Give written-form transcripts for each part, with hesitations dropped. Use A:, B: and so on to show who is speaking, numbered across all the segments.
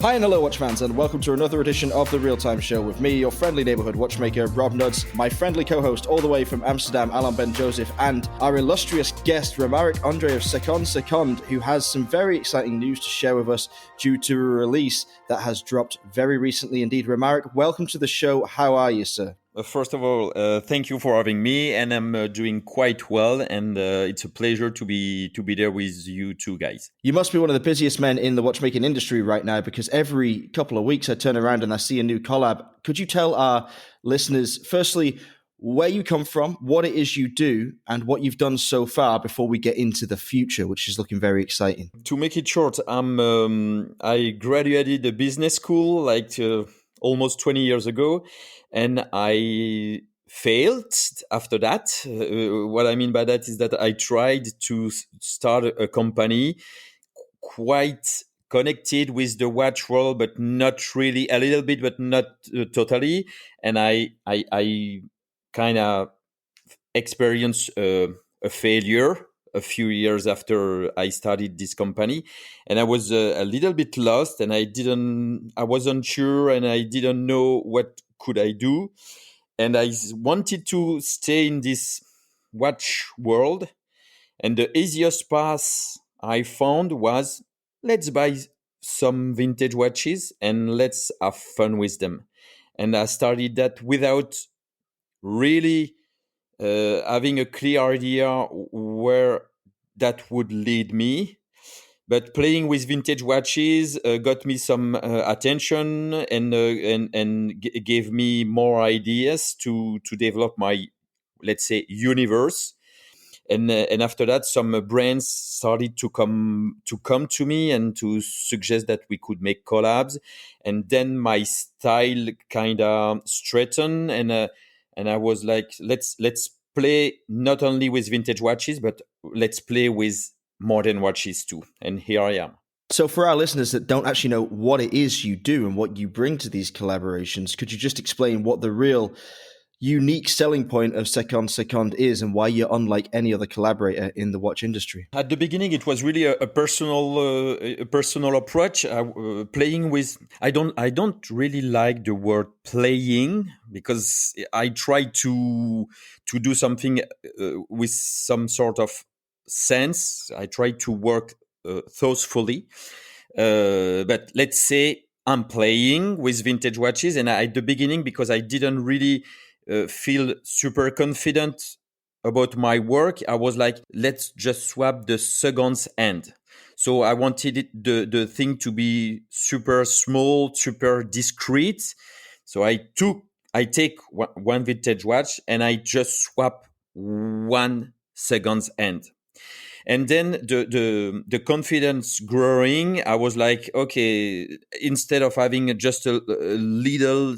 A: Hi and hello, watch fans, and welcome to another edition of The Real Time Show with me, your friendly neighborhood watchmaker, Rob Nuds, my friendly co-host all the way from Amsterdam, Alon Ben Joseph, and our illustrious guest, Romaric André of Seconde, who has some very exciting news to share with us due to a release that has dropped very recently indeed. Romaric, welcome to the show. How are you, sir?
B: First of all, thank you for having me, and I'm doing quite well, and it's a pleasure to be there with you two guys.
A: You must be one of the busiest men in the watchmaking industry right now, because every couple of weeks I turn around and I see a new collab. Could you tell our listeners, firstly, where you come from, what it is you do, and what you've done so far before we get into the future, which is looking very exciting?
B: To make it short, I graduated a business school almost 20 years ago, and I failed after that. What I mean by that is that I tried to start a company quite connected with the watch world, but not really, a little bit, but not totally. And I kind of experienced a failure a few years after I started this company, and I was a little bit lost, and I wasn't sure, and I didn't know what could I do, and I wanted to stay in this watch world, and the easiest path I found was, let's buy some vintage watches and let's have fun with them. And I started that without really having a clear idea where that would lead me. But playing with vintage watches got me some attention and gave me more ideas to develop my, let's say, universe. And after that, some brands started to come to me and to suggest that we could make collabs. And then my style kind of straightened, and I was like, let's play not only with vintage watches, but let's play with modern watches too. And here I am.
A: So for our listeners that don't actually know what it is you do and what you bring to these collaborations, could you just explain what the real unique selling point of Seconde is and why you're unlike any other collaborator in the watch industry?
B: At the beginning, it was really a personal approach. Playing with, I don't really like the word playing, because I try to do something with some sort of sense. I try to work thoughtfully. But let's say I'm playing with vintage watches, and at the beginning, because I didn't really feel super confident about my work, I was like, let's just swap the seconds end. So I wanted the thing to be super small, super discreet. So I take one vintage watch and I just swap 1 seconds end. And then the confidence growing, I was like, okay, instead of having just a little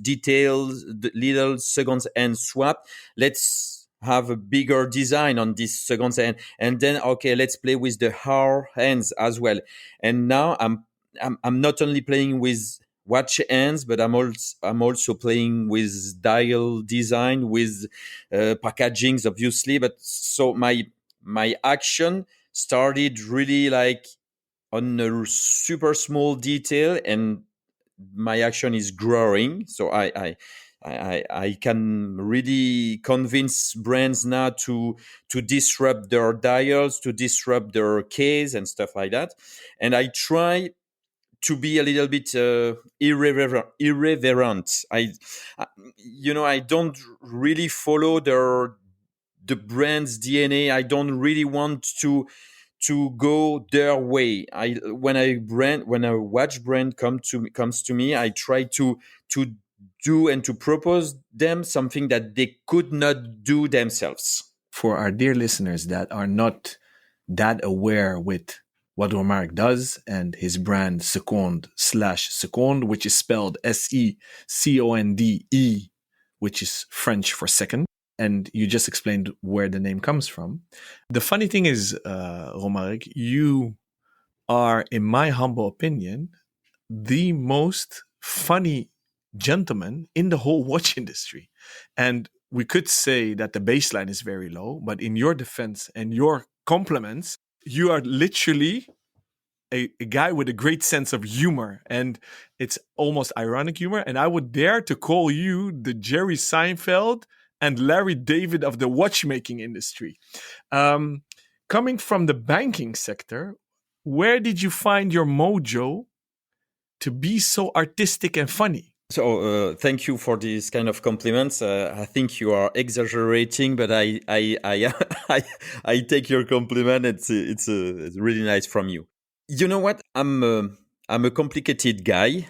B: details, little seconds end swap, let's have a bigger design on this seconds end. And then, okay, let's play with the hour hands as well. And now I'm not only playing with watch hands, but I'm also playing with dial design, with packagings, obviously. But so my action started really like on a super small detail, and my action is growing. So I can really convince brands now to disrupt their dials, to disrupt their case and stuff like that. And I try to be a little bit irreverent. I don't really follow the brand's DNA. I don't really want to go their way. When a watch brand comes to me, I try to do and to propose them something that they could not do themselves.
C: For our dear listeners that are not that aware with what Romaric does and his brand Seconde, which is spelled Seconde, which is French for second. And you just explained where the name comes from. The funny thing is, Romaric, you are, in my humble opinion, the most funny gentleman in the whole watch industry. And we could say that the baseline is very low, but in your defense and your compliments, you are literally a guy with a great sense of humor, and it's almost ironic humor. And I would dare to call you the Jerry Seinfeld and Larry David of the watchmaking industry. Coming from the banking sector, where did you find your mojo to be so artistic and funny?
B: So thank you for these kind of compliments. I think you are exaggerating, but I take your compliment. It's really nice from you. You know what? I'm a complicated guy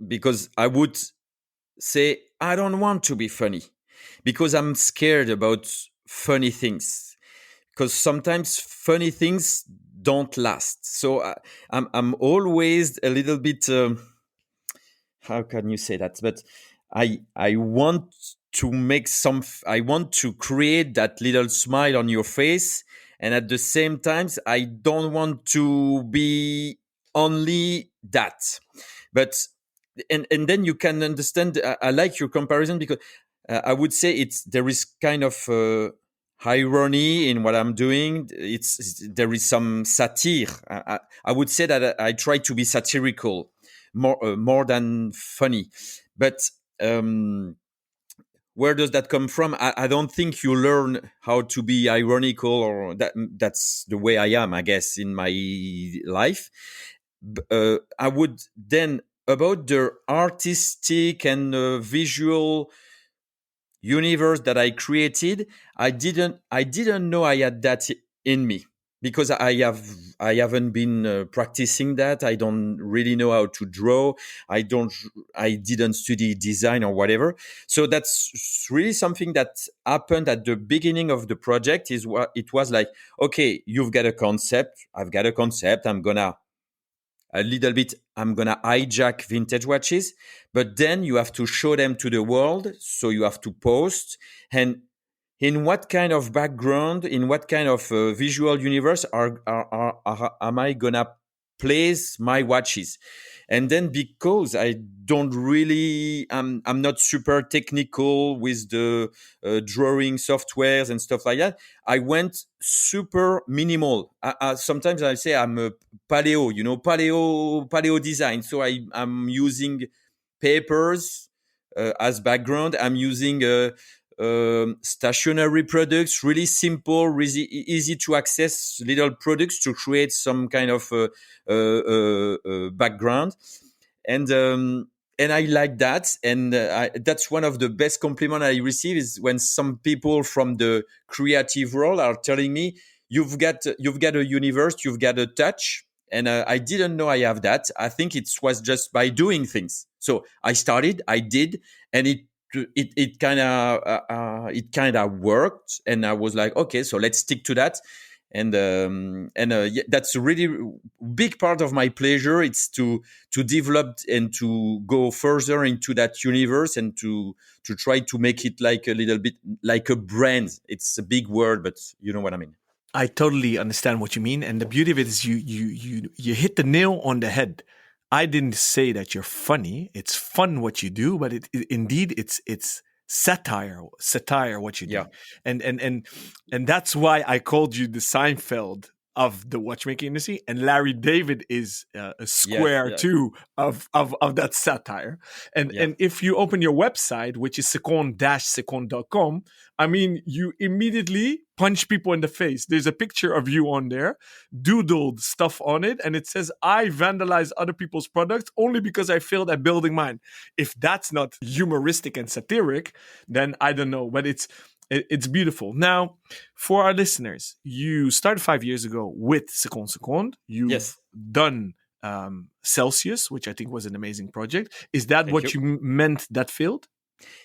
B: because I would say I don't want to be funny because I'm scared about funny things because sometimes funny things don't last. So I'm always a little bit. How can you say that? But I want to make I want to create that little smile on your face, and at the same time, I don't want to be only that. But and then you can understand. I like your comparison because I would say there is kind of irony in what I'm doing. There is some satire. I would say that I try to be satirical more than funny. But where does that come from? I don't think you learn how to be ironical, or that's the way I am, I guess, in my life. I would then, about the artistic and visual universe that I created, I didn't know I had that in me because I haven't been practicing that. I don't really know how to draw. I didn't study design or whatever. So that's really something that happened at the beginning of the project. Is what it was like. Okay, you've got a concept. I've got a concept. I'm gonna hijack vintage watches, but then you have to show them to the world. So you have to post, and in what kind of background, in what kind of visual universe am I gonna place my watches? And then because I don't really, I'm not super technical with the drawing softwares and stuff like that. I went super minimal. Sometimes I say I'm a paleo, paleo design. So I'm using papers as background. I'm using stationary products, really simple, really easy to access little products to create some kind of background. And I like that, and that's one of the best compliments I receive is when some people from the creative world are telling me, "You've got a universe, you've got a touch." And I didn't know I have that. I think it was just by doing things. So I started, I did, and it kind of worked, and I was like, okay, so let's stick to that. And yeah, that's a really big part of my pleasure. It's to develop and to go further into that universe and to try to make it like a little bit like a brand. It's a big word, but you know what I mean.
C: I totally understand what you mean, and the beauty of it is you hit the nail on the head. I didn't say that you're funny. It's fun what you do, but indeed it's satire what you do.
B: Yeah.
C: And that's why I called you the Seinfeld of the watchmaking industry, and Larry David is a square too of that satire. And if you open your website, which is seconde-seconde.com, I mean, you immediately punch people in the face. There's a picture of you on there, doodled stuff on it, and it says, "I vandalize other people's products only because I failed at building mine." If that's not humoristic and satiric, then I don't know. But it's beautiful. Now, for our listeners, you started 5 years ago with Seconde. You've done Celsius, which I think was an amazing project. Is that what you meant that failed?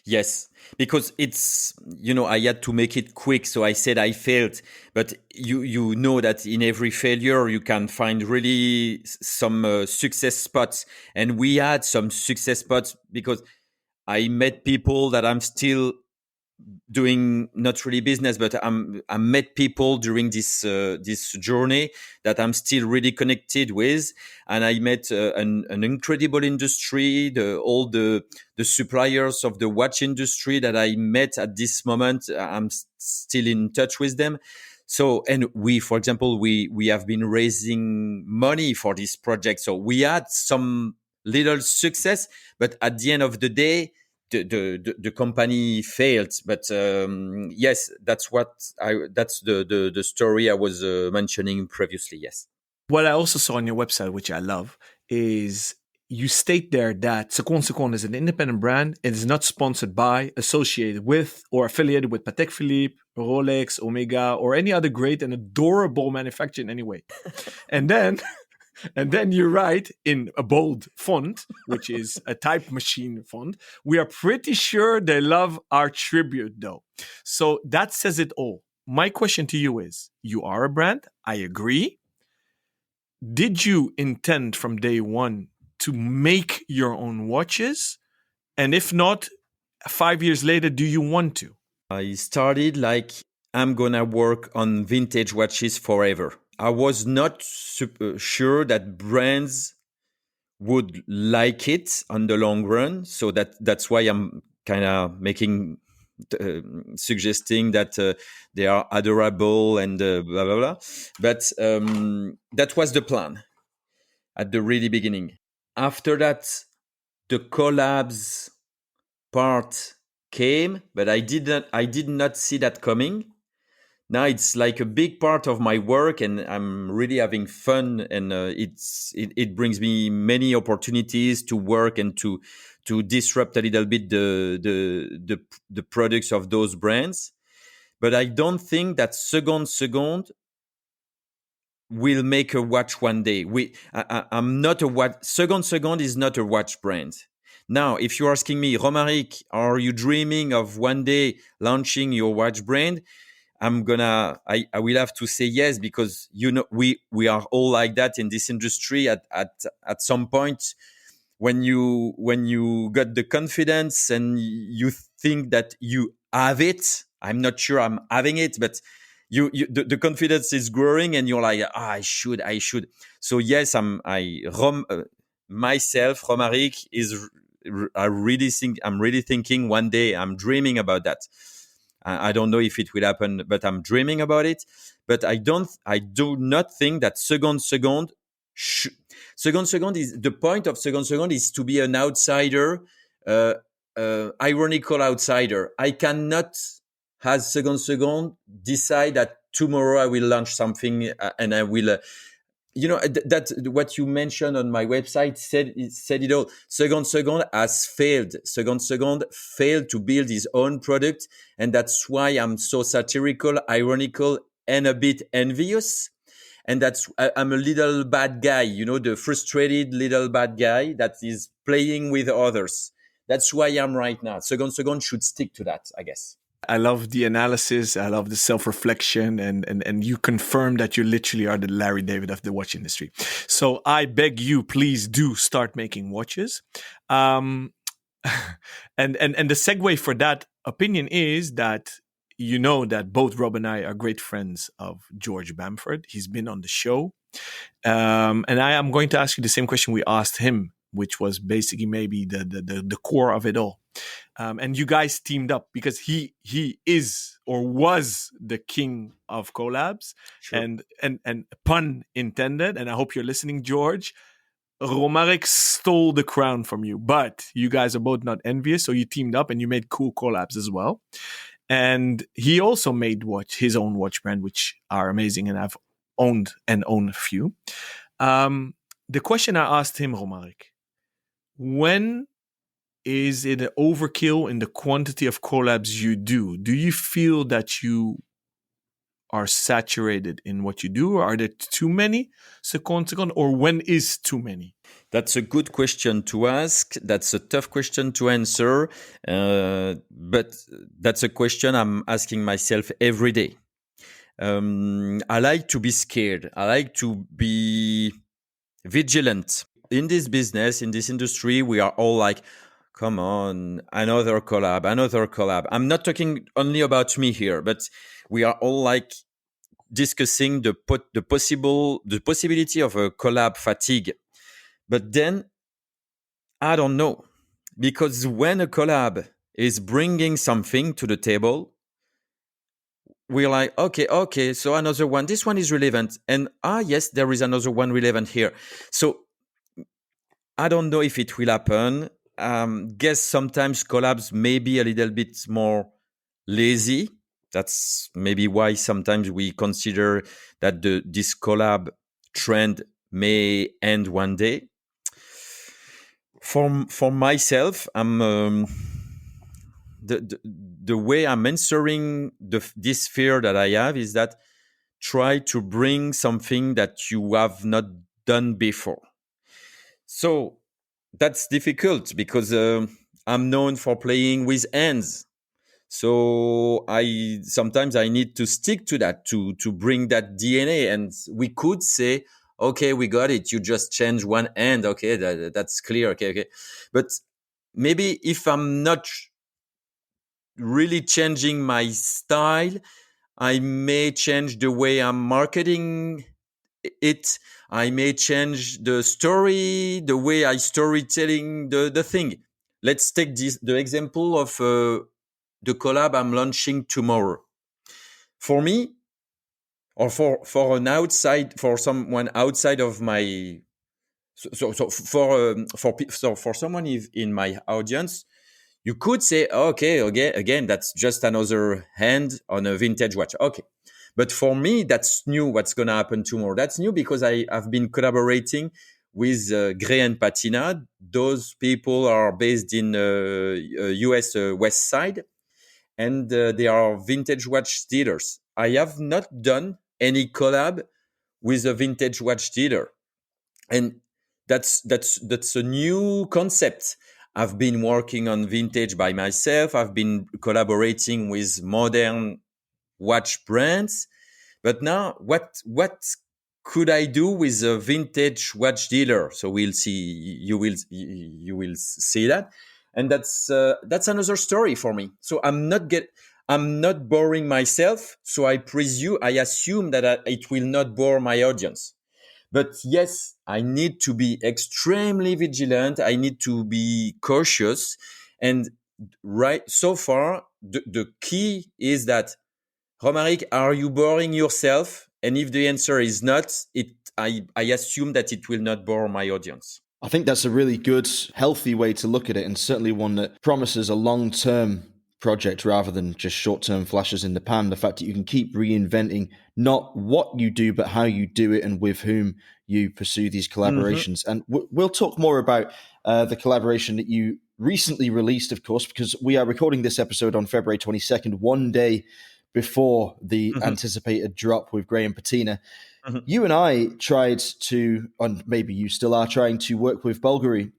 B: Yes, because it's, I had to make it quick. So I said I failed. But you know that in every failure, you can find really some success spots. And we had some success spots because I met people that I'm still doing, not really business, but I met people during this journey that I'm still really connected with, and I met an incredible industry, all the suppliers of the watch industry that I met at this moment. I'm still in touch with them. So, and we, for example, we have been raising money for this project. So we had some little success, but at the end of the day, the company failed. But yes, that's the story I was mentioning previously. Yes.
C: What I also saw on your website, which I love, is you state there that Seconde is an independent brand. It is not sponsored by, associated with, or affiliated with Patek Philippe, Rolex, Omega, or any other great and adorable manufacturer in any way. And then you write in a bold font, which is a type machine font, we are pretty sure they love our tribute, though. So that says it all. My question to you is, you are a brand. I agree. Did you intend from day one to make your own watches? And if not, 5 years later, do you want to?
B: I started like, I'm gonna work on vintage watches forever. I was not sure that brands would like it on the long run. So that's why I'm kind of suggesting that they are adorable and blah, blah, blah. But that was the plan at the really beginning. After that, the collabs part came, but I did not see that coming. Now it's like a big part of my work, and I'm really having fun, and it brings me many opportunities to work and to disrupt a little bit the products of those brands. But I don't think that Seconde will make a watch one day. I'm not a watch. Seconde is not a watch brand. Now, if you're asking me, Romaric, are you dreaming of one day launching your watch brand? I will have to say yes, because we are all like that in this industry. At some point, when you got the confidence and you think that you have it, I'm not sure I'm having it, but the confidence is growing, and you're like, I should. So yes, myself, Romaric I'm really thinking one day. I'm dreaming about that. I don't know if it will happen, but I'm dreaming about it. But I do not think that Seconde is the point of Seconde is to be an outsider, ironical outsider. I cannot, as Seconde, decide that tomorrow I will launch something and I will. That what you mentioned on my website said it all. Seconde has failed. Seconde failed to build his own product, and that's why I'm so satirical, ironical, and a bit envious. And I'm a little bad guy, the frustrated little bad guy that is playing with others. That's who I am right now. Seconde should stick to that, I guess.
C: I love the analysis. I love the self-reflection, and you confirm that you literally are the Larry David of the watch industry. So I beg you, please do start making watches. And the segue for that opinion is that you know that both Rob and I are great friends of George Bamford. He's been on the show. And I am going to ask you the same question we asked him, which was basically maybe the core of it all. And you guys teamed up because he is or was the king of collabs. Sure. And pun intended. And I hope you're listening, George. Romaric stole the crown from you, but you guys are both not envious. So you teamed up and you made cool collabs as well. And he also made his own watch brand, which are amazing. And I've owned a few. The question I asked him, Romaric, when is it an overkill in the quantity of collabs you do? Do you feel that you are saturated in what you do? Or are there too many Seconde, or when is too many?
B: That's a good question to ask. That's a tough question to answer. But that's a question I'm asking myself every day. I like to be scared. I like to be vigilant. In this business, in this industry, we are all like, come on, another collab. I'm not talking only about me here, but we are all like discussing the possibility of a collab fatigue. But then, I don't know. Because when a collab is bringing something to the table, we're like, okay, so another one. This one is relevant, and yes, there is another one relevant here. So I don't know if it will happen. Guess sometimes collabs may be a little bit more lazy. That's maybe why sometimes we consider that this collab trend may end one day. For myself, I'm the way I'm answering this fear that I have is that try to bring something that you have not done before. So that's difficult because I'm known for playing with hands. So I sometimes I need to stick to that to bring that DNA. And we could say, okay, we got it. You just change one hand. Okay, that's clear. Okay. But maybe if I'm not really changing my style, I may change the way I'm marketing it. I may change the story, the way I storytelling the thing. Let's take the example of the collab I'm launching tomorrow. For me, or for someone outside of my for someone in my audience, you could say, okay, again, that's just another hand on a vintage watch. Okay. But for me, that's new. What's going to happen tomorrow? That's new because I've been collaborating with Gray and Patina. Those people are based in US West Side, and they are vintage watch dealers. I have not done any collab with a vintage watch dealer, and that's a new concept. I've been working on vintage by myself. I've been collaborating with modern watch brands, but now what could I do with a vintage watch dealer? So we'll see. You will see that, and that's another story for me. So I'm not boring myself. So I assume that it will not bore my audience. But yes, I need to be extremely vigilant. I need to be cautious. And right so far, the key is that, Romaric, are you boring yourself? And if the answer is not, I assume that it will not bore my audience.
A: I think that's a really good, healthy way to look at it, and certainly one that promises a long-term project rather than just short-term flashes in the pan. The fact that you can keep reinventing not what you do, but how you do it and with whom you pursue these collaborations. And we'll talk more about the collaboration that you recently released, of course, because we are recording this episode on February 22nd, one day before the anticipated drop with Gray and Patina. You and I tried to, and maybe you still are trying to work with Bulgari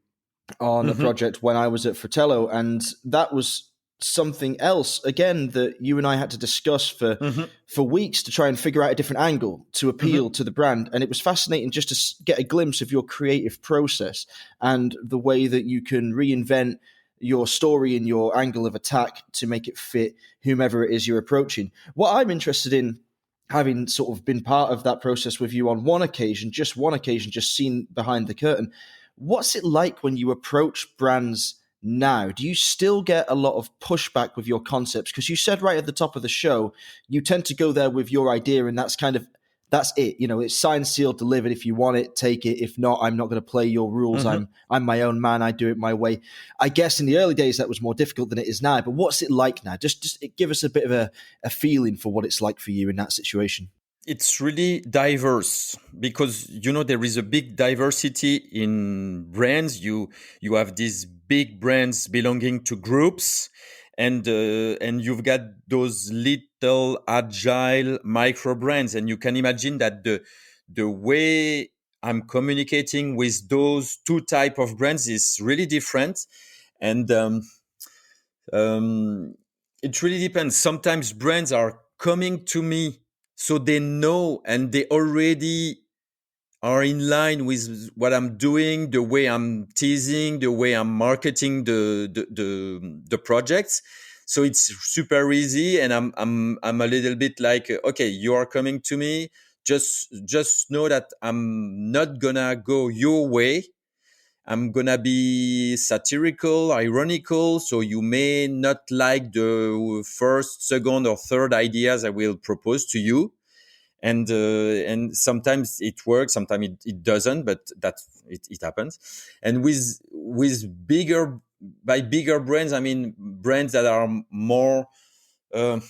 A: on a project when I was at Fratello, and that was something else again that you and I had to discuss for weeks to try and figure out a different angle to appeal to the brand. And it was fascinating just to get a glimpse of your creative process and the way that you can reinvent your story and your angle of attack to make it fit whomever it is you're approaching. What I'm interested in, having sort of been part of that process with you on one occasion, just seen behind the curtain, what's it like when you approach brands now? Do you still get a lot of pushback with your concepts? Because you said right at the top of the show, you tend to go there with your idea, and that's it. You know, it's signed, sealed, delivered. If you want it, take it. If not, I'm not going to play your rules. I'm my own man. I do it my way. I guess in the early days that was more difficult than it is now. But what's it like now? Just give us a bit of a feeling for what it's like for you in that situation.
B: It's really diverse because there is a big diversity in brands. You have these big brands belonging to groups, and you've got those little agile micro brands, and you can imagine that the way I'm communicating with those two type of brands is really different, and it really depends. Sometimes brands are coming to me, so they know and they already are in line with what I'm doing, the way I'm teasing, the way I'm marketing the projects. So it's super easy, and I'm a little bit like, okay, you are coming to me. Just know that I'm not gonna go your way, I'm gonna be satirical, ironical, so you may not like the first, second, or third ideas I will propose to you. And sometimes it works, sometimes it doesn't, but it happens. And with bigger brands, I mean brands that are more uh,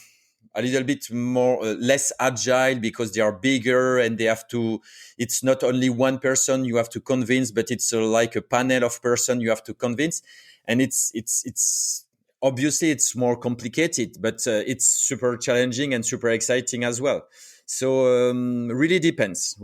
B: a little bit more less agile, because they are bigger and they have to, it's not only one person you have to convince, but it's like a panel of person you have to convince. And it's obviously it's more complicated, but it's super challenging and super exciting as well. So really depends.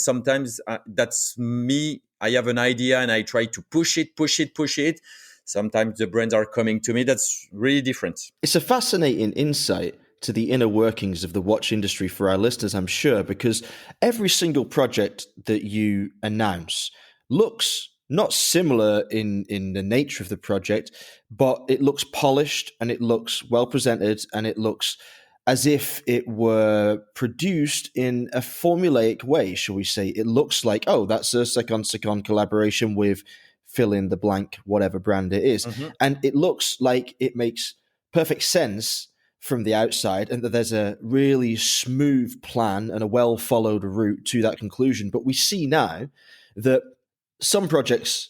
B: Sometimes that's me, I have an idea and I try to push it. Sometimes the brands are coming to me. That's really different.
A: It's a fascinating insight to the inner workings of the watch industry for our listeners, I'm sure, because every single project that you announce looks not similar in the nature of the project, but it looks polished and it looks well presented and it looks as if it were produced in a formulaic way, shall we say. It looks like, oh, that's a Seconde collaboration with fill in the blank, whatever brand it is.
B: Mm-hmm.
A: And it looks like it makes perfect sense from the outside and that there's a really smooth plan and a well followed route to that conclusion. But we see now that some projects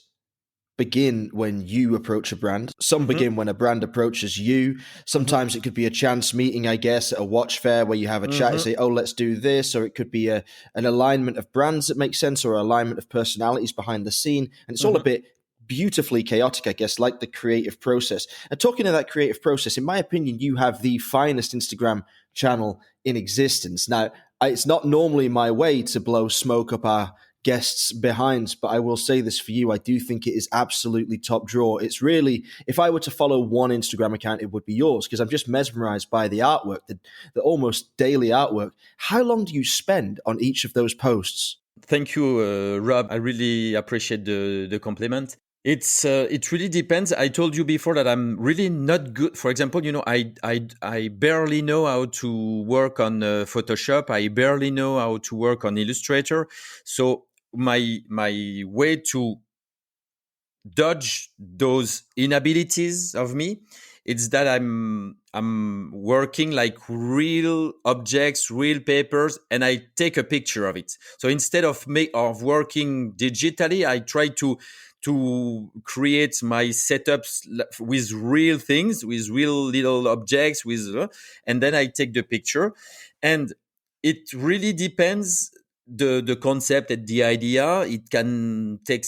A: begin when you approach a brand. Some begin when a brand approaches you. Sometimes it could be a chance meeting, I guess, at a watch fair where you have a chat and say, oh, let's do this. Or it could be an alignment of brands that makes sense, or alignment of personalities behind the scene. And it's all a bit beautifully chaotic, I guess, like the creative process. And talking of that creative process, in my opinion, you have the finest Instagram channel in existence. Now, it's not normally my way to blow smoke up our guests behind, but I will say this for you, I do think it is absolutely top draw. It's really, if I were to follow one Instagram account, it would be yours, because I'm just mesmerized by the artwork, the almost daily artwork. How long do you spend on each of those posts?
B: Thank you, Rob. I really appreciate the compliment. It really depends. I told you before that I'm really not good. For example, I barely know how to work on Photoshop. I barely know how to work on Illustrator. So my way to dodge those inabilities of me, it's that I'm working like real objects, real papers, and I take a picture of it. So instead of working digitally, I try to create my setups with real things, with real little objects, and then I take the picture. And it really depends the concept and the idea. It can take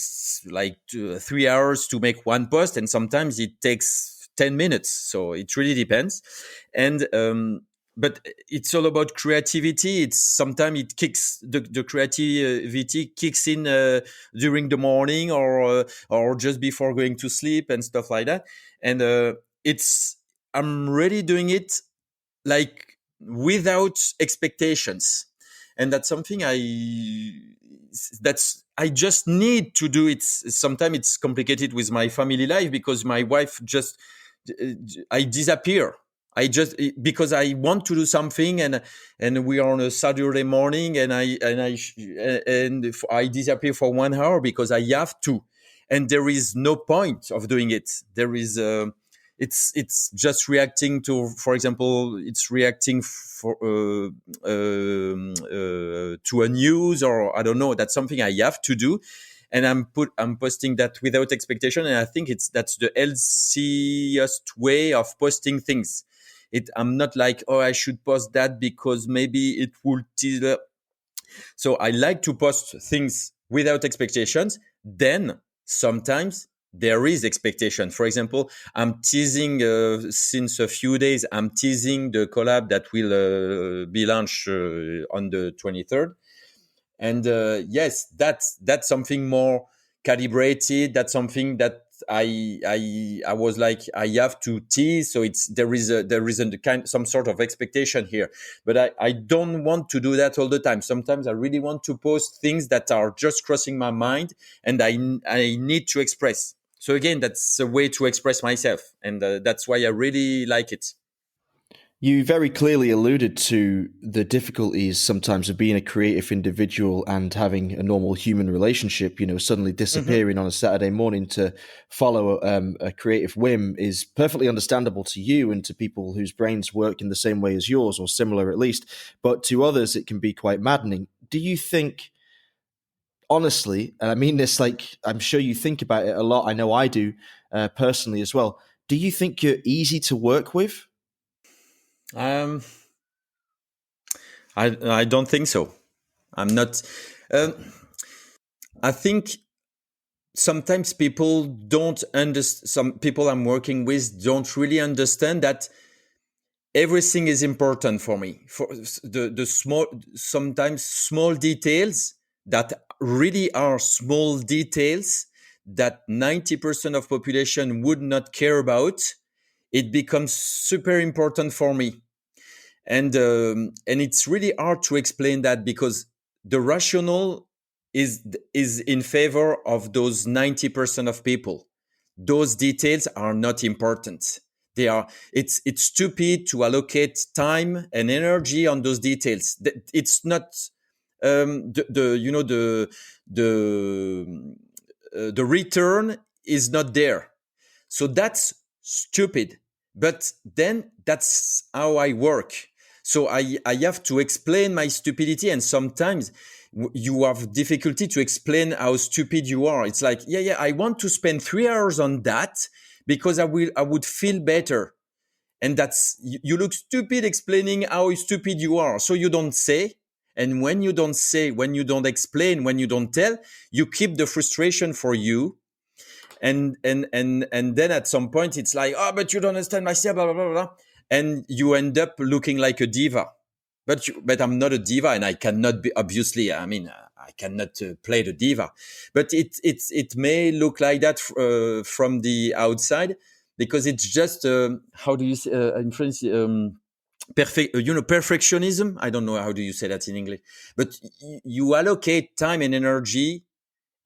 B: like 3 hours to make one post, and sometimes it takes 10 minutes. So it really depends. And but it's all about creativity. It's sometimes it kicks the creativity kicks in during the morning or just before going to sleep and stuff like that. And I'm really doing it like without expectations, and that's something I just need to do it. Sometimes it's complicated with my family life because my wife just I disappear. I just because I want to do something, and we are on a Saturday morning, and I disappear for 1 hour because I have to, and there is no point of doing it. There is it's just reacting to, for example, it's reacting to a news, or I don't know. That's something I have to do. And I'm posting that without expectation, and I think that's the healthiest way of posting things. I'm not like, oh, I should post that because maybe it will tease. So I like to post things without expectations. Then sometimes there is expectation. For example, I'm teasing since a few days. I'm teasing the collab that will be launched on the 23rd. And yes, that's something more calibrated. That's something that I was like, I have to tease. So there isn't some sort of expectation here. But I don't want to do that all the time. Sometimes I really want to post things that are just crossing my mind, and I need to express. So again, that's a way to express myself, and that's why I really like it.
A: You very clearly alluded to the difficulties sometimes of being a creative individual and having a normal human relationship. Suddenly disappearing on a Saturday morning to follow a creative whim is perfectly understandable to you and to people whose brains work in the same way as yours, or similar at least. But to others, it can be quite maddening. Do you think, honestly, and I mean this like I'm sure you think about it a lot, I know I do personally as well, do you think you're easy to work with?
B: Um, I don't think so. I'm not. Um, I think sometimes people don't understand. Some people I'm working with don't really understand that everything is important for me. For the small, sometimes small details that really are small details that 90% of population would not care about, it becomes super important for me. And it's really hard to explain that because the rational is in favor of those 90% of people. Those details are not important. They are. It's stupid to allocate time and energy on those details. It's not the you know the return is not there. So that's stupid. But then that's how I work. So I have to explain my stupidity, and sometimes you have difficulty to explain how stupid you are. It's like, yeah, I want to spend 3 hours on that because I would feel better. And that's, you look stupid explaining how stupid you are. So you don't say. And when you don't say, when you don't explain, when you don't tell, you keep the frustration for you. And then at some point it's like, oh, but you don't understand myself, blah, blah, blah, blah. And you end up looking like a diva. But I'm not a diva, and I cannot be, obviously, I mean, I cannot play the diva. But it may look like that from the outside, because it's just, how do you say, in French, perfectionism. I don't know how do you say that in English, but you allocate time and energy,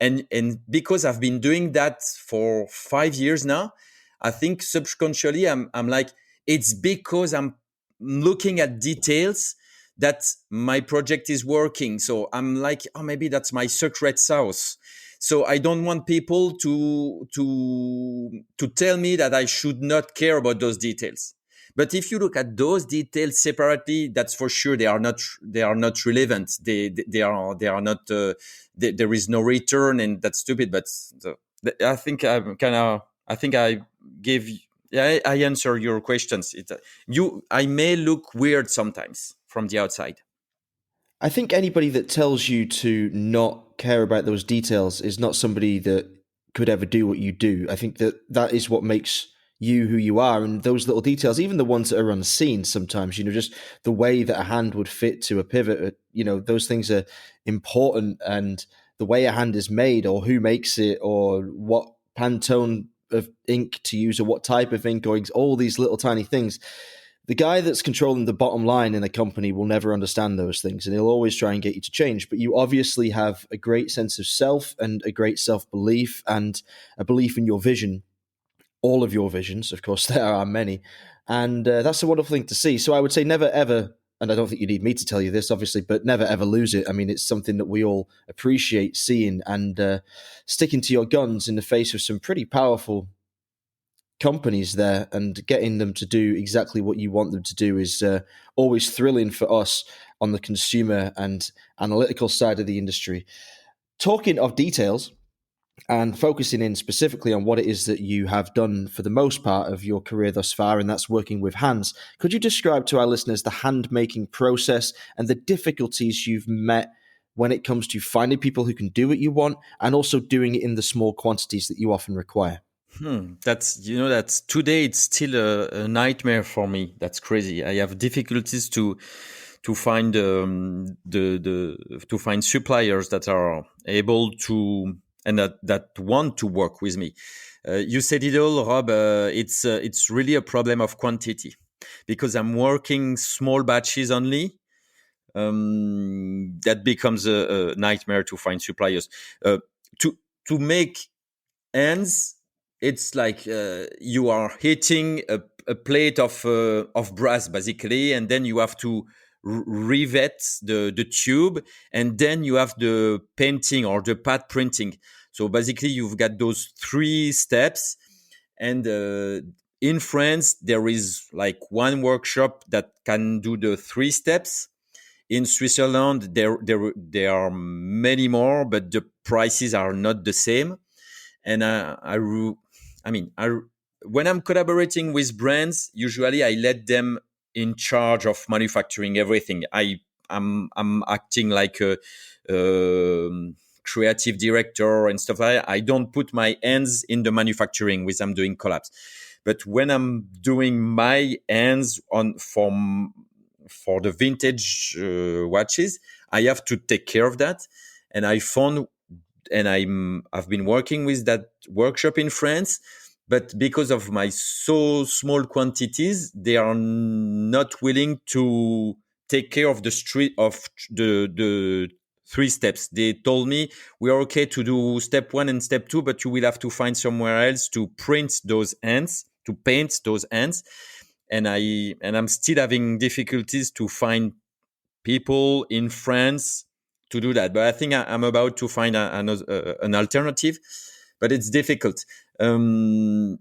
B: and because I've been doing that for 5 years now, I think subconsciously I'm like, it's because I'm looking at details that my project is working. So I'm like, oh, maybe that's my secret sauce. So I don't want people to tell me that I should not care about those details. But if you look at those details separately, that's for sure they are not relevant. They are not. There is no return, and that's stupid. But I think I think I gave. I answer your questions. I may look weird sometimes from the outside.
A: I think anybody that tells you to not care about those details is not somebody that could ever do what you do. I think that is what makes you who you are, and those little details, even the ones that are unseen sometimes, just the way that a hand would fit to a pivot, those things are important, and the way a hand is made, or who makes it, or what Pantone of ink to use, or what type of ink, or all these little tiny things. The guy that's controlling the bottom line in a company will never understand those things, and he'll always try and get you to change. But you obviously have a great sense of self and a great self-belief and a belief in your vision, all of your visions. Of course, there are many. And that's a wonderful thing to see. So I would say never, ever, and I don't think you need me to tell you this, obviously, but never, ever lose it. I mean, it's something that we all appreciate seeing, and sticking to your guns in the face of some pretty powerful companies there, and getting them to do exactly what you want them to do is always thrilling for us on the consumer and analytical side of the industry. Talking of details and focusing in specifically on what it is that you have done for the most part of your career thus far, and that's working with hands, could you describe to our listeners the hand-making process and the difficulties you've met when it comes to finding people who can do what you want and also doing it in the small quantities that you often require?
B: That's today. It's still a nightmare for me. That's crazy. I have difficulties to find to find suppliers that are able to and that want to work with me. You said it all, Rob. It's really a problem of quantity, because I'm working small batches only. That becomes a nightmare to find suppliers. To make ends, it's like you are hitting a plate of brass basically, and then you have to rivet the tube, and then you have the painting or the pad printing. So basically, you've got those 3 steps, and in France there is like one workshop that can do the 3 steps. In Switzerland, there are many more, but the prices are not the same. And when I'm collaborating with brands, usually I let them in charge of manufacturing everything. I'm acting like a creative director and stuff like that. I don't put my hands in the manufacturing with I'm doing collabs. But when I'm doing my hands on for the vintage watches, I have to take care of that. And I found, and I've been working with that workshop in France, but because of my so small quantities, they are not willing to take care of the 3 steps. They told me we are okay to do step 1 and step 2, but you will have to find somewhere else to print those hands, to paint those hands. And I'm still having difficulties to find people in France to do that. But I think I'm about to find an alternative, but it's difficult. I'm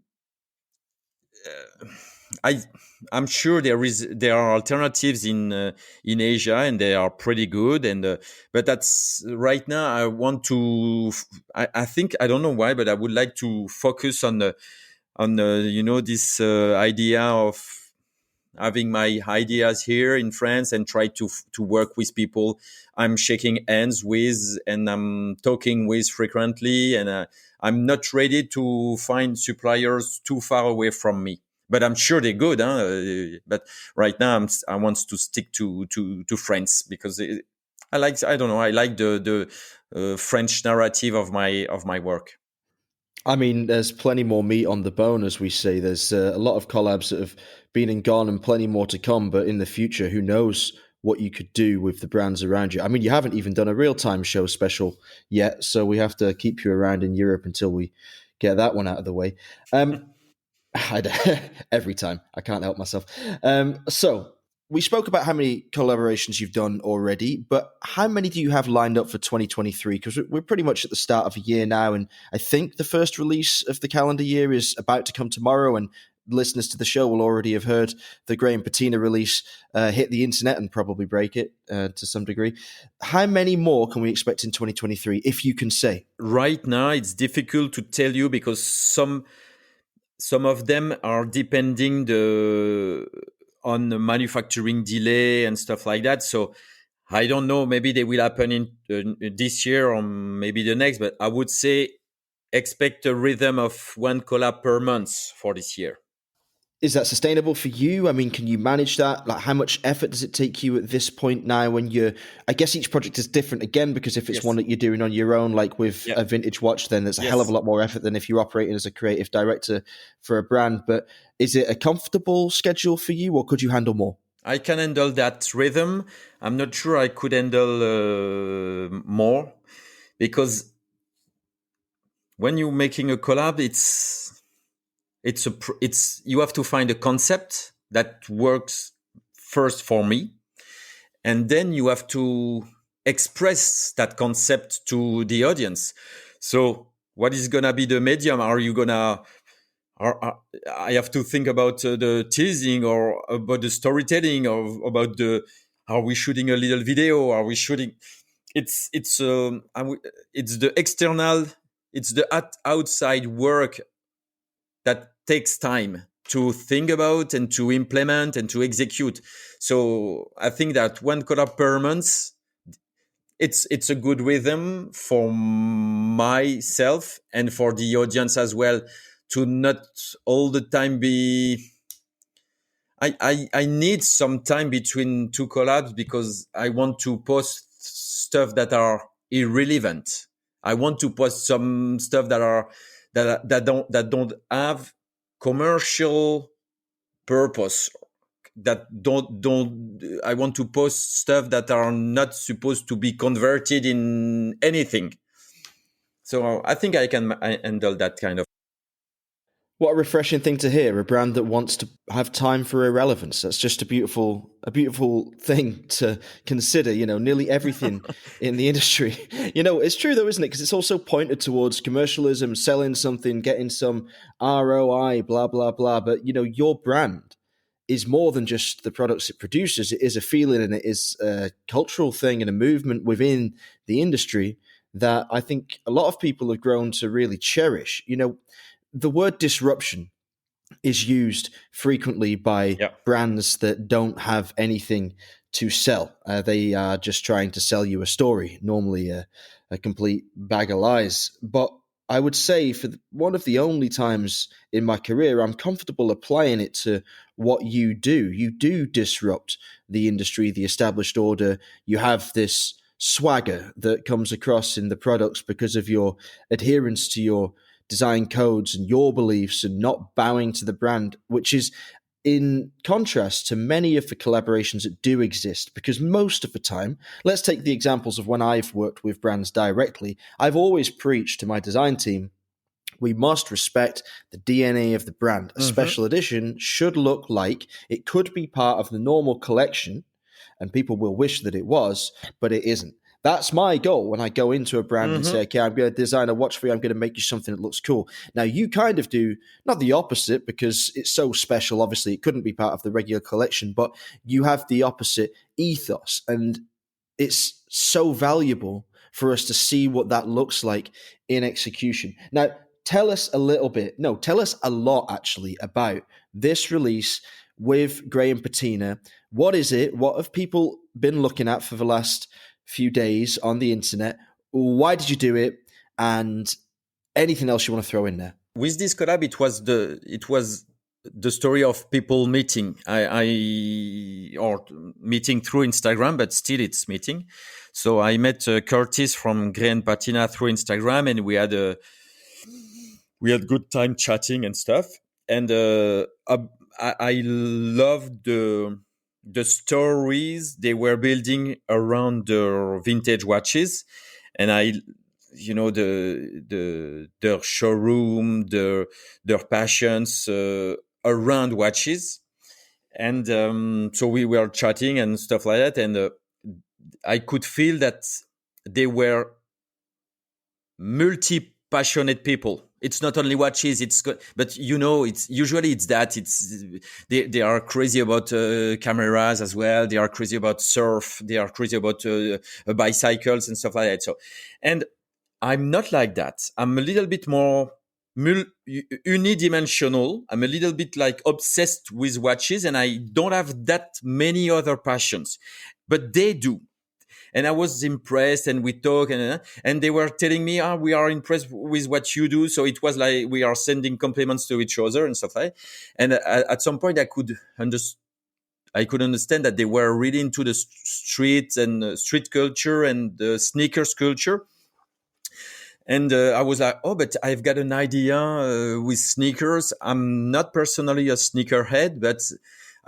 B: sure there are alternatives in Asia, and they are pretty good. And but that's right now. I want to. I think I don't know why, but I would like to focus on this idea of having my ideas here in France and try to work with people I'm shaking hands with and I'm talking with frequently. And I'm not ready to find suppliers too far away from me. But I'm sure they're good. But right now, I want to stick to France because I like the French narrative of my work.
A: I mean, there's plenty more meat on the bone, as we say. There's a lot of collabs that have been and gone and plenty more to come. But in the future, who knows what you could do with the brands around you. I mean, you haven't even done a real-time show special yet, so we have to keep you around in Europe until we get that one out of the way. Every time. I can't help myself. So we spoke about how many collaborations you've done already, but how many do you have lined up for 2023? Because we're pretty much at the start of a year now, and I think the first release of the calendar year is about to come tomorrow, and listeners to the show will already have heard the Gray and Patina release hit the internet and probably break it to some degree. How many more can we expect in 2023, if you can say?
B: Right now, it's difficult to tell you because some of them are depending on the manufacturing delay and stuff like that. So I don't know, maybe they will happen in this year or maybe the next, but I would say expect a rhythm of 1 collab per month for this year.
A: Is that sustainable for you? I mean, can you manage that? Like, how much effort does it take you at this point now when I guess each project is different again, because if it's one that you're doing on your own, like with a vintage watch, then there's a hell of a lot more effort than if you're operating as a creative director for a brand. But is it a comfortable schedule for you, or could you handle more?
B: I can handle that rhythm. I'm not sure I could handle more, because when you're making a collab, you have to find a concept that works first for me, and then you have to express that concept to the audience. So what is gonna be the medium? I have to think about the teasing, or about the storytelling, or about are we shooting a little video? Are we shooting? It's the external, it's the outside work that takes time to think about and to implement and to execute. So I think that 1 collab per month, it's a good rhythm for myself and for the audience as well, to not all the time be. I need some time between 2 collabs, because I want to post stuff that are irrelevant. I want to post some stuff that don't have commercial purpose, that don't I want to post stuff that are not supposed to be converted in anything. So I think I can handle that kind of.
A: What a refreshing thing to hear. A brand that wants to have time for irrelevance. That's just a beautiful thing to consider. Nearly everything in the industry. It's true though, isn't it? Because it's also pointed towards commercialism, selling something, getting some ROI, blah, blah, blah. But, your brand is more than just the products it produces. It is a feeling and it is a cultural thing and a movement within the industry that I think a lot of people have grown to really cherish. The word disruption is used frequently by
B: Yeah.
A: brands that don't have anything to sell. They are just trying to sell you a story, normally a complete bag of lies. But I would say for one of the only times in my career, I'm comfortable applying it to what you do. You do disrupt the industry, the established order. You have this swagger that comes across in the products because of your adherence to your design codes and your beliefs and not bowing to the brand, which is in contrast to many of the collaborations that do exist. Because most of the time, let's take the examples of when I've worked with brands directly, I've always preached to my design team, we must respect the DNA of the brand. A special edition should look like it could be part of the normal collection, and people will wish that it was, but it isn't. That's my goal when I go into a brand and say, okay, I'm going to design a watch for you. I'm going to make you something that looks cool. Now, you kind of do not the opposite because it's so special. Obviously, it couldn't be part of the regular collection, but you have the opposite ethos. And it's so valuable for us to see what that looks like in execution. Now, tell us a lot actually about this release with Gray and Patina. What is it? What have people been looking at for the last few days on the internet? Why did you do it? And anything else you want to throw in there?
B: With this collab, it was the story of people meeting. Or meeting through Instagram, but still it's meeting. So I met Curtis from Gray and Patina through Instagram, and we had good time chatting and stuff. And I loved the stories they were building around their vintage watches, and their showroom, their passions around watches, and so we were chatting and stuff like that, and I could feel that they were multi-passionate people. It's not only watches, but it's usually it's that they are crazy about cameras as well. They are crazy about surf. They are crazy about bicycles and stuff like that. So, and I'm not like that. I'm a little bit more unidimensional. I'm a little bit like obsessed with watches, and I don't have that many other passions, but they do. And I was impressed, and we talked, and they were telling me, we are impressed with what you do. So it was like we are sending compliments to each other and stuff like that. And at some point, I could understand that they were really into the street and street culture and the sneakers culture. And I was like, but I've got an idea with sneakers. I'm not personally a sneakerhead, but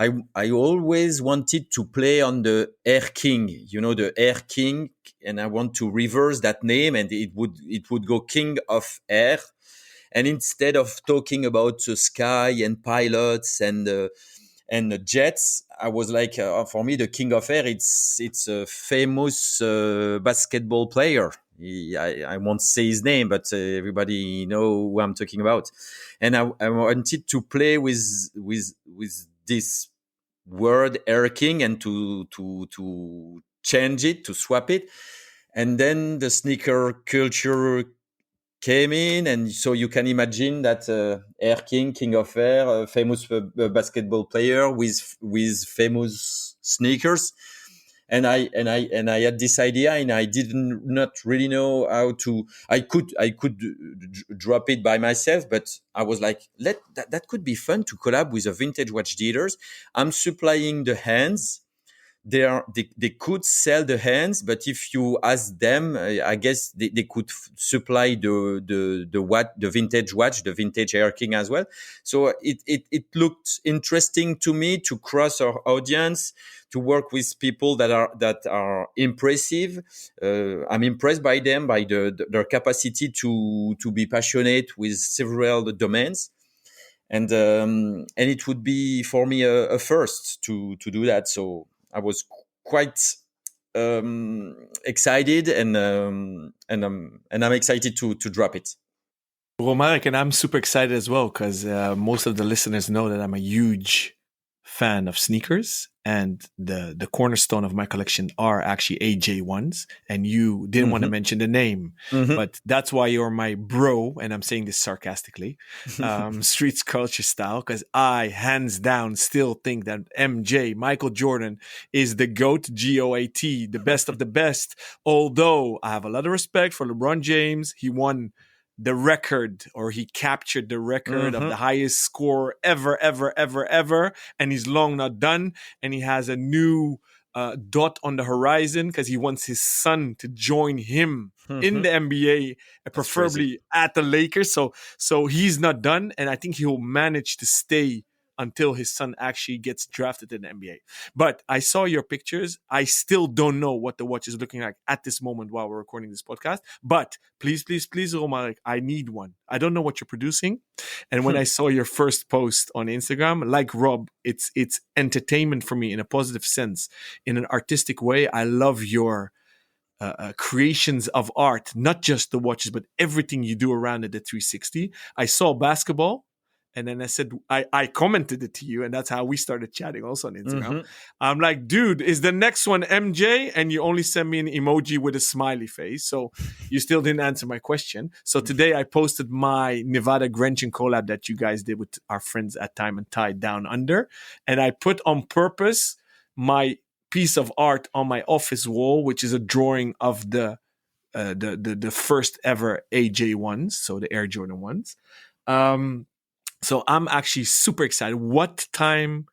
B: I always wanted to play on the Air King, the Air King, and I want to reverse that name, and it would go King of Air. And instead of talking about the sky and pilots and the jets, I was like, for me, the King of Air, it's a famous basketball player. I won't say his name, but everybody know who I'm talking about. And I wanted to play with this word Air King and to change it, to swap it. And then the sneaker culture came in, and so you can imagine that Air King, King of Air, a famous basketball player with famous sneakers. And I had this idea, and I didn't not really know how to. I could drop it by myself, but I was like, that could be fun to collab with a vintage watch dealers. I'm supplying the hands. They could sell the hands, but if you ask them, I guess they could supply the vintage watch, the vintage Air King as well. So it looked interesting to me to cross our audience, to work with people that are impressive. I'm impressed by them, by their capacity to be passionate with several domains. and it would be for me a first to do that. So I was quite excited, and I'm excited to drop it.
C: Romaric, and I'm super excited as well because most of the listeners know that I'm a huge fan of sneakers, and the cornerstone of my collection are actually AJ1s. And you didn't want to mention the name, but that's why you're my bro, and I'm saying this sarcastically, streets culture style, because I, hands down, still think that MJ, Michael Jordan, is the GOAT, GOAT, the best of the best. Although I have a lot of respect for LeBron James. He won the record, or he captured the record of the highest score ever, and he's long not done. And he has a new dot on the horizon because he wants his son to join him in the NBA, preferably at the Lakers. So he's not done, and I think he'll manage to stay until his son actually gets drafted in the NBA. But I saw your pictures. I still don't know what the watch is looking like at this moment while we're recording this podcast. But please, Romaric, I need one. I don't know what you're producing. And when I saw your first post on Instagram, like Rob, it's entertainment for me in a positive sense, in an artistic way. I love your creations of art, not just the watches, but everything you do around it, the 360. I saw basketball. And then I said, I commented it to you, and that's how we started chatting also on Instagram. I'm like, dude, is the next one MJ? And you only sent me an emoji with a smiley face. So you still didn't answer my question. So today I posted my Nevada Grenchen collab that you guys did with our friends at Time and Tide Down Under. And I put on purpose my piece of art on my office wall, which is a drawing of the first ever AJ1s, so the Air Jordan ones. So I'm actually super excited. What time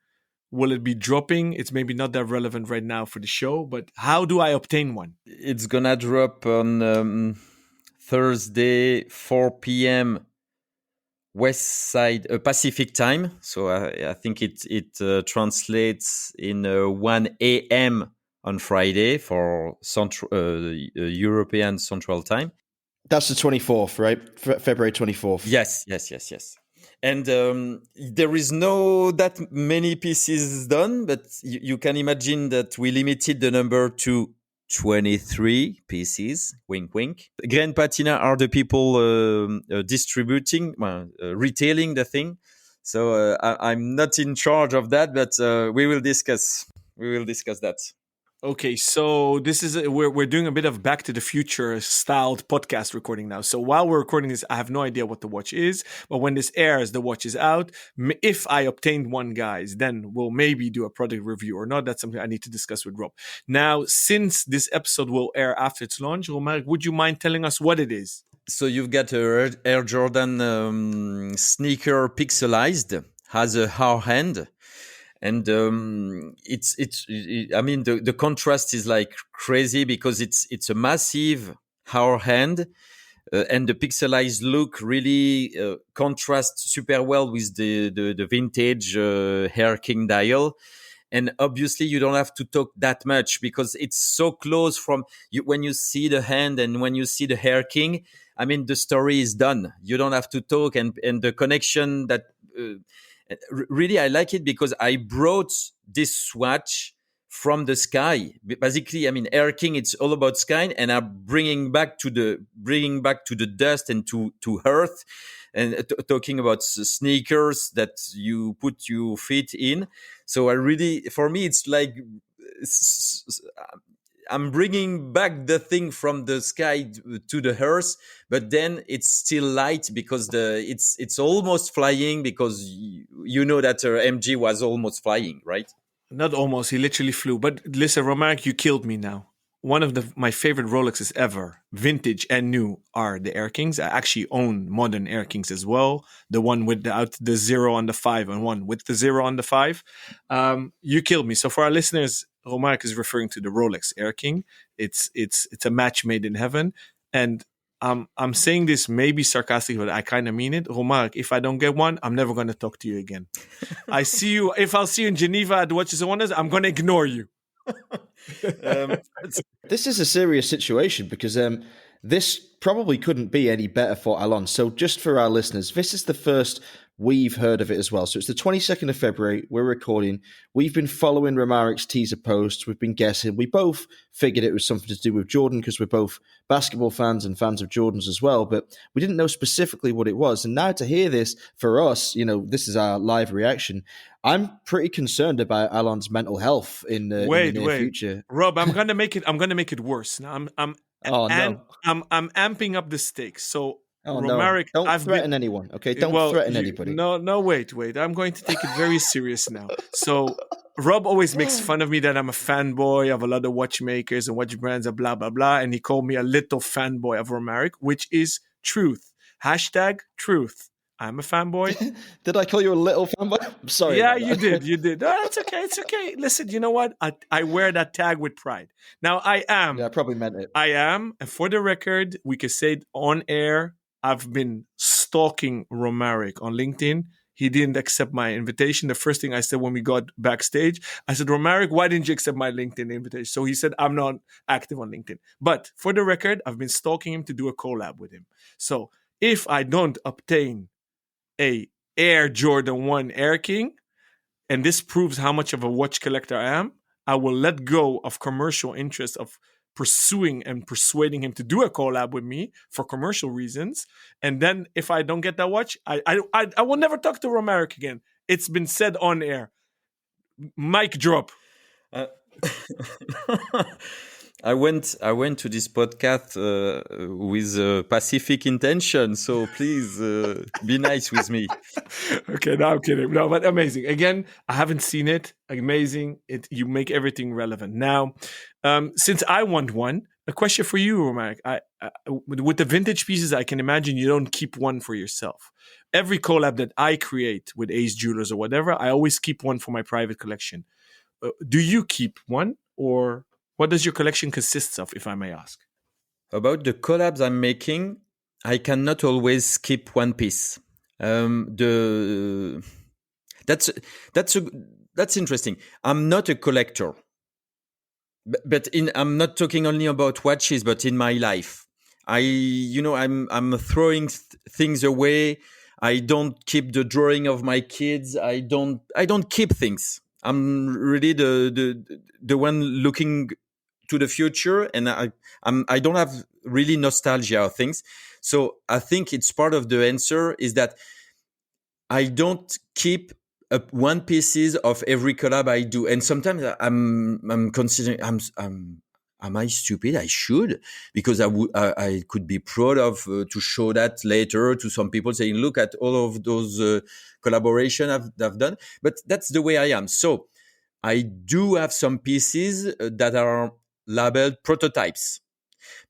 C: will it be dropping? It's maybe not that relevant right now for the show, but how do I obtain one?
B: It's gonna drop on Thursday, 4 p.m. West Side Pacific time. So I think it translates in 1 a.m. on Friday for European Central Time.
A: That's the 24th, right? February 24th.
B: Yes. And there is no that many pieces done, but you can imagine that we limited the number to 23 pieces. Wink, wink. Gray and Patina are the people distributing, retailing the thing. So I'm not in charge of that, but we will discuss. That.
C: Okay, so this is we're doing a bit of Back to the Future styled podcast recording now. So while we're recording this, I have no idea what the watch is, but when this airs, the watch is out. If I obtained one, guys, then we'll maybe do a product review or not. That's something I need to discuss with Rob. Now, since this episode will air after its launch, Romaric, would you mind telling us what it is?
B: So you've got a Air Jordan sneaker pixelized, has a hour hand. And it's I mean the contrast is like crazy because it's a massive hour hand, and the pixelized look really contrasts super well with the vintage Hair King dial. And obviously you don't have to talk that much because it's so close from you when you see the hand and when you see the Hair King. I mean the story is done. You don't have to talk, and the connection that. Really, I like it because I brought this watch from the sky. Basically, I mean, Air King, it's all about sky, and I'm bringing back to the dust and to earth, and talking about sneakers that you put your feet in. So for me, it's like I'm bringing back the thing from the sky to the earth, but then it's still light because it's almost flying, because you know that MG was almost flying, right?
C: Not almost, he literally flew. But listen, Romaric, you killed me now. One of my favorite Rolexes ever, vintage and new, are the Air Kings. I actually own modern Air Kings as well. The one without the 0 on the 5 and one with the 0 on the 5. You killed me. So for our listeners, Romaric is referring to the Rolex Air King. It's a match made in heaven. And I'm saying this maybe sarcastically, but I kind of mean it. Romaric, if I don't get one, I'm never going to talk to you again. If I'll see you in Geneva at Watches and Wonders, I'm going to ignore you.
A: This is a serious situation because this probably couldn't be any better for Alon. So just for our listeners, this is the first we've heard of it as well. So it's the 22nd of February. We're recording. We've been following Romaric's teaser posts. We've been guessing. We both figured it was something to do with Jordan because we're both basketball fans and fans of Jordan's as well. But we didn't know specifically what it was. And now to hear this for us, this is our live reaction. I'm pretty concerned about Alon's mental health in the near future.
C: Rob, I'm gonna make it worse. Now I'm amping up the stakes. So Romaric,
A: no. Don't threaten anyone, okay? Don't threaten anybody.
C: No, wait. I'm going to take it very serious now. So Rob always makes fun of me that I'm a fanboy of a lot of watchmakers and watch brands and blah, blah, blah. And he called me a little fanboy of Romaric, which is truth. # truth. I'm a fanboy.
A: Did I call you a little fanboy? I'm sorry.
C: Yeah, you did. No, it's okay. Listen, you know what? I wear that tag with pride. Now I am.
A: Yeah, I probably meant it.
C: I am. And for the record, we can say it on air. I've been stalking Romaric on LinkedIn. He didn't accept my invitation. The first thing I said when we got backstage, I said, Romaric, why didn't you accept my LinkedIn invitation? So he said, I'm not active on LinkedIn. But for the record, I've been stalking him to do a collab with him. So if I don't obtain a Air Jordan 1 Air King, and this proves how much of a watch collector I am, I will let go of commercial interest of pursuing and persuading him to do a collab with me for commercial reasons. And then if I don't get that watch, I will never talk to Romaric again. It's been said on air. Mic drop.
B: I went to this podcast with pacific intention, so please be nice with me.
C: Okay, no, I'm kidding. No, but amazing. Again, I haven't seen it. Amazing. You make everything relevant. Now, since I want one, a question for you, Romaric. With the vintage pieces, I can imagine you don't keep one for yourself. Every collab that I create with Ace Jewelers or whatever, I always keep one for my private collection. Do you keep one, or what does your collection consist of, if I may ask?
B: About the collabs I'm making, I cannot always keep one piece. That's interesting. I'm not a collector, but I'm not talking only about watches, but in my life, I'm throwing things away. I don't keep the drawing of my kids. I don't keep things. I'm really the one looking to the future, and I don't have really nostalgia of things. So I think it's part of the answer is that I don't keep one pieces of every collab I do, and sometimes I'm considering am I stupid? I should, because I could be proud of to show that later to some people, saying, look at all of those collaboration I've done. But that's the way I am. So I do have some pieces that are labeled prototypes.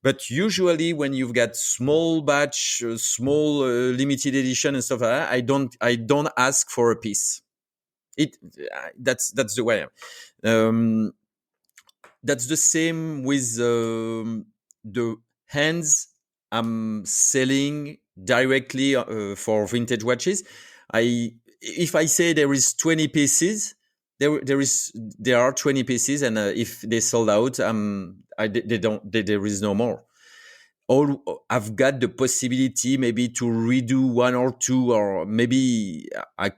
B: But usually when you've got small batch, small limited edition and stuff like that, I don't ask for a piece. That's the way I am. That's the same with the hands I'm selling directly for vintage watches. If I say there is 20 pieces, there are 20 pieces, and if they sold out, there is no more. Or I've got the possibility maybe to redo one or two, or maybe I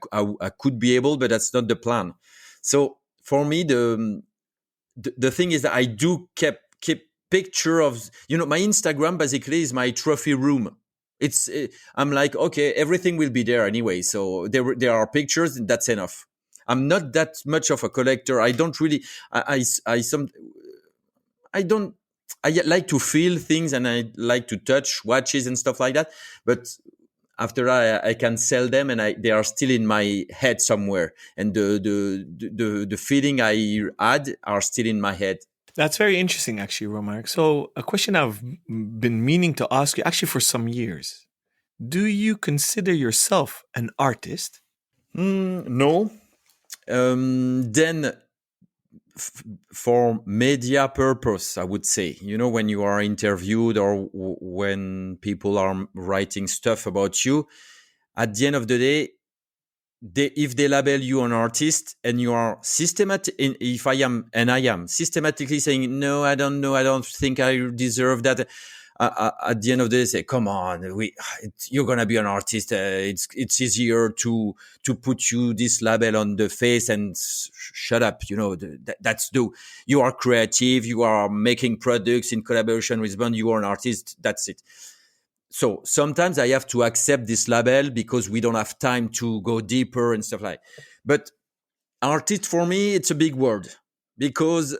B: could be able, but that's not the plan. So for me, the thing is that I do keep picture of, my Instagram basically is my trophy room. I'm like, okay, everything will be there anyway. So there are pictures, and that's enough. I'm not that much of a collector. I don't really, I like to feel things, and I like to touch watches and stuff like that. But after I can sell them, and they are still in my head somewhere, and the feeling I add are still in my head.
C: That's very interesting, actually, Romaric. So a question I've been meaning to ask you, actually, for some years: do you consider yourself an artist?
B: No. Then for media purpose, I would say, when you are interviewed or when people are writing stuff about you, at the end of the day, if they label you an artist and you are I am systematically saying, no, I don't know, I don't think I deserve that, at the end of the day say, come on, you're gonna be an artist. It's easier to put you this label on the face and shut up. You are creative. You are making products in collaboration with band. You are an artist. That's it. So sometimes I have to accept this label because we don't have time to go deeper and stuff like. But artist for me, it's a big word because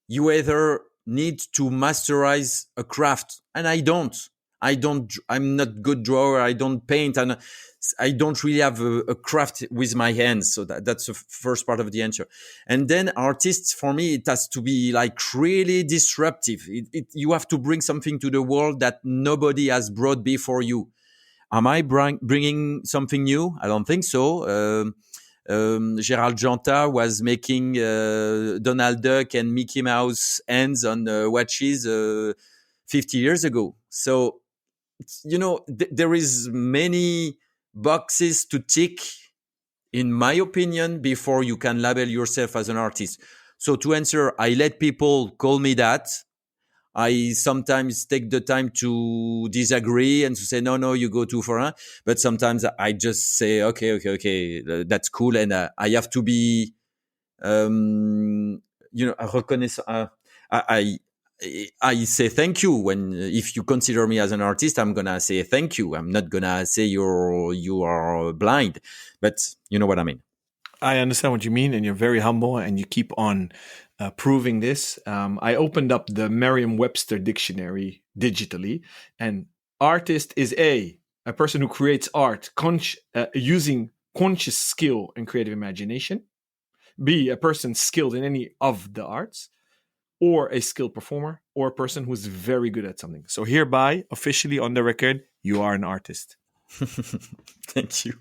B: you either need to masterize a craft, and I'm not good drawer. I don't paint, and I don't really have a craft with my hands. So that's the first part of the answer. And then artists, for me, it has to be like really disruptive. You have to bring something to the world that nobody has brought before you. Am I bringing something new? I don't think so. Gérald Janta was making Donald Duck and Mickey Mouse hands on watches 50 years ago. So, there is many boxes to tick, in my opinion, before you can label yourself as an artist. So to answer, I let people call me that. I sometimes take the time to disagree and to say, no, you go too far. But sometimes I just say, okay, that's cool. And I have to be, reconnaissant. I say thank you if you consider me as an artist, I'm going to say thank you. I'm not going to say you are blind, but you know what I mean.
C: I understand what you mean, and you're very humble, and you keep on proving this. I opened up the Merriam-Webster dictionary digitally, and artist is a person who creates art using conscious skill and creative imagination. B, a person skilled in any of the arts, or a skilled performer, or a person who's very good at something. So hereby, officially on the record, you are an artist.
B: Thank you.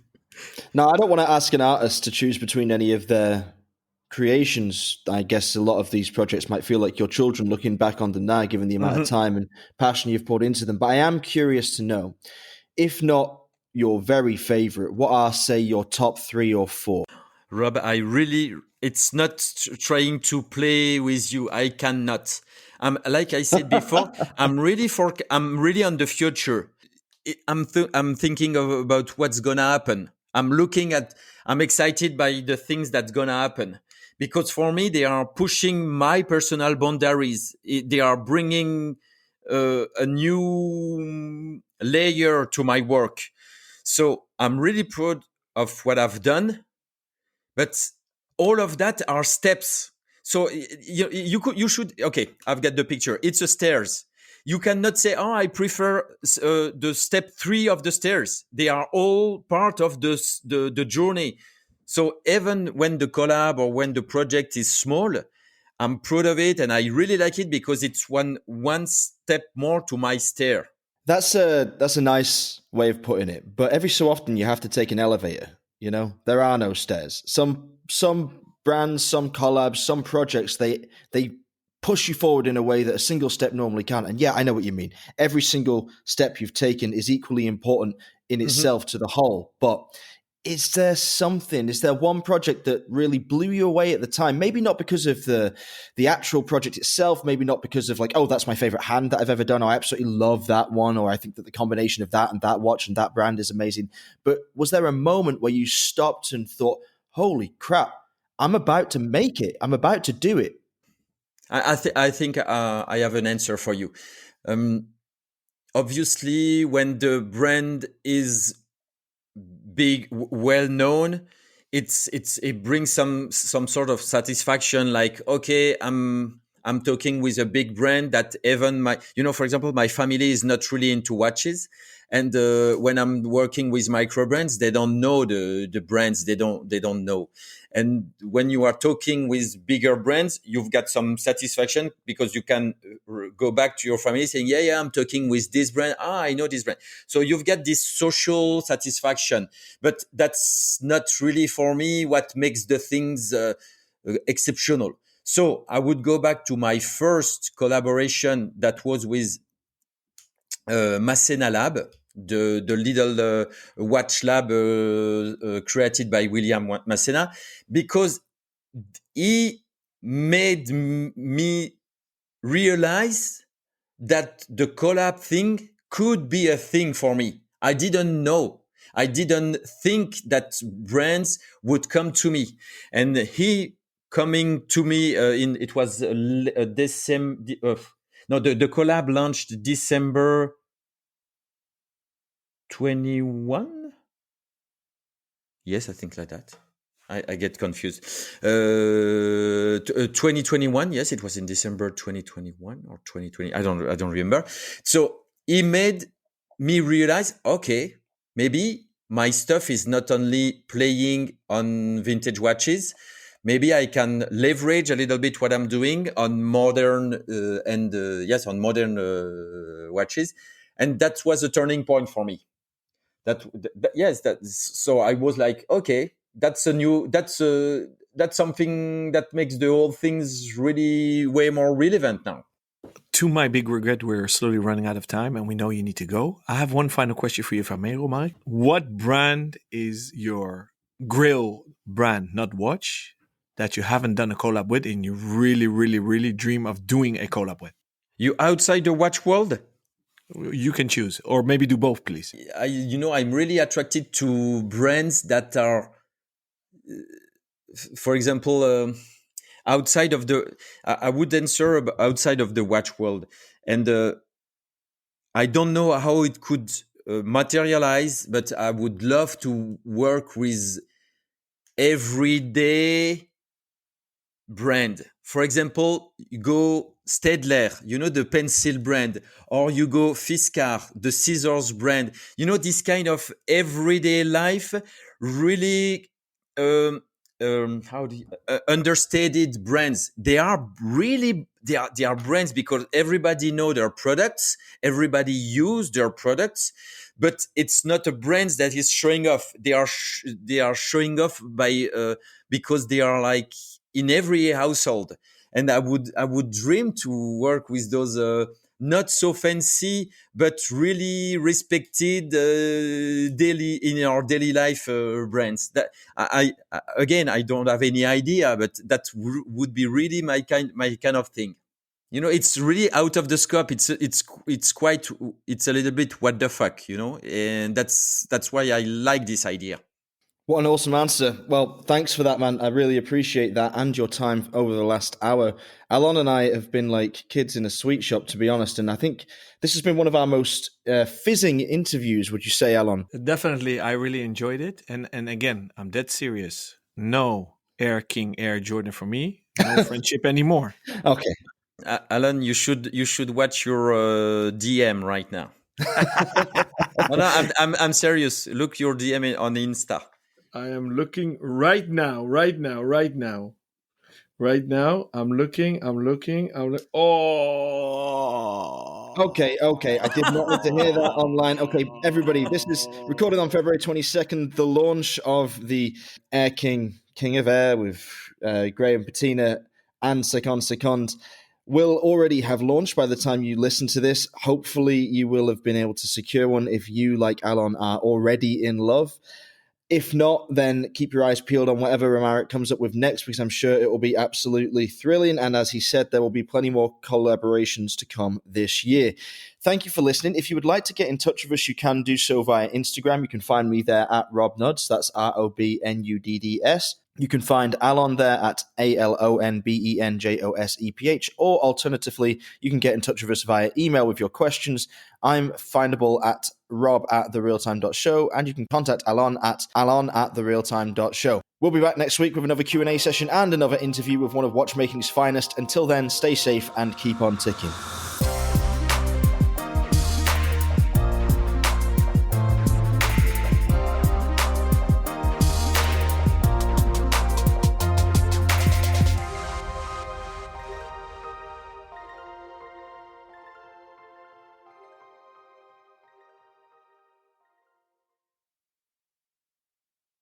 A: Now, I don't want to ask an artist to choose between any of their creations. I guess a lot of these projects might feel like your children looking back on them now, given the amount of time and passion you've poured into them. But I am curious to know, if not your very favorite, what are, say, your top 3 or 4?
B: Rob, it's not trying to play with you. I cannot. Like I said before, I'm really on the future. I'm thinking about what's gonna happen. I'm excited by the things that's gonna happen, because for me, they are pushing my personal boundaries. They are bringing a new layer to my work. So I'm really proud of what I've done, but all of that are steps. So you should, okay, I've got the picture. It's a stairs. You cannot say, I prefer the step 3 of the stairs. They are all part of the journey. So even when the collab or when the project is small, I'm proud of it, and I really like it because it's one step more to my stair.
A: That's a nice way of putting it. But every so often you have to take an elevator. There are no stairs. Some brands, some collabs, some projects, they push you forward in a way that a single step normally can't. And yeah, I know what you mean. Every single step you've taken is equally important in itself to the whole. But is there one project that really blew you away at the time? Maybe not because of the actual project itself, maybe not because of like, that's my favorite hand that I've ever done, or I absolutely love that one, or I think that the combination of that and that watch and that brand is amazing. But was there a moment where you stopped and thought, holy crap, I'm about to make it. I'm about to do it.
B: I think I have an answer for you. Obviously, when the brand is big, well known, it brings some sort of satisfaction. Like, okay, I'm talking with a big brand that even for example, my family is not really into watches. And when I'm working with micro brands, they don't know the brands. They don't know. And when you are talking with bigger brands, you've got some satisfaction because you can go back to your family saying, yeah, I'm talking with this brand. I know this brand. So you've got this social satisfaction. But that's not really for me what makes the things exceptional. So I would go back to my first collaboration that was with Masséna Lab, the little watch lab created by William Masséna, because he made me realize that the collab thing could be a thing for me. I didn't know. I didn't think that brands would come to me. And he coming to me it was December. No, the collab launched December 21. Yes, I think like that. I get confused. 2021. Yes, it was in December 2021 or 2020. I don't remember. So he made me realize, okay, maybe my stuff is not only playing on vintage watches. Maybe I can leverage a little bit what I'm doing on modern on modern watches, and that was a turning point for me. So I was like, okay, that's something that makes the whole things really way more relevant now.
C: To my big regret, we're slowly running out of time and we know you need to go. I have one final question for you, if I may, Romaric. What brand is your grill brand, not watch, that you haven't done a collab with and you really, really, really dream of doing a collab with?
B: You outside the watch world?
C: You can choose, or maybe do both, please.
B: I'm really attracted to brands that are, for example, outside of the. I would answer outside of the watch world, and I don't know how it could materialize, but I would love to work with everyday brand. For example, you go Stedler, the pencil brand, or you go Fiskar, the scissors brand. This kind of everyday life, really understated brands. They are really they are brands because everybody know their products, everybody use their products, but it's not a brand that is showing off. They are showing off by because they are like in every household. And I would dream to work with those not so fancy but really respected daily in our daily life brands. That I don't have any idea, but that would be really my kind of thing. It's really out of the scope. It's a little bit what the fuck, and that's why I like this idea.
A: What an awesome answer. Well, thanks for that, man. I really appreciate that and your time over the last hour. Alon and I have been like kids in a sweet shop, to be honest. And I think this has been one of our most fizzing interviews, would you say, Alon?
C: Definitely. I really enjoyed it. And again, I'm dead serious. No Air King Air Jordan for me. No friendship anymore.
A: Okay.
B: Alon, you should watch your DM right now. No, I'm serious. Look your DM on Insta.
C: I am looking right now. I'm looking. Oh.
A: Okay. I did not need to hear that online. Okay, everybody, this is recorded on February 22nd, the launch of the Air King of Air with Gray and Patina and Seconde will already have launched by the time you listen to this. Hopefully you will have been able to secure one if you, like Alon, are already in love. If not, then keep your eyes peeled on whatever Romaric comes up with next, because I'm sure it will be absolutely thrilling. And as he said, there will be plenty more collaborations to come this year. Thank you for listening. If you would like to get in touch with us, you can do so via Instagram. You can find me there at RobNuds. That's ROBNUDDS. You can find Alon there at ALONBENJOSEPH, or alternatively, you can get in touch with us via email with your questions. I'm findable at rob@therealtime.show, and you can contact Alon at alon@therealtime.show. We'll be back next week with another Q&A session and another interview with one of watchmaking's finest. Until then, stay safe and keep on ticking.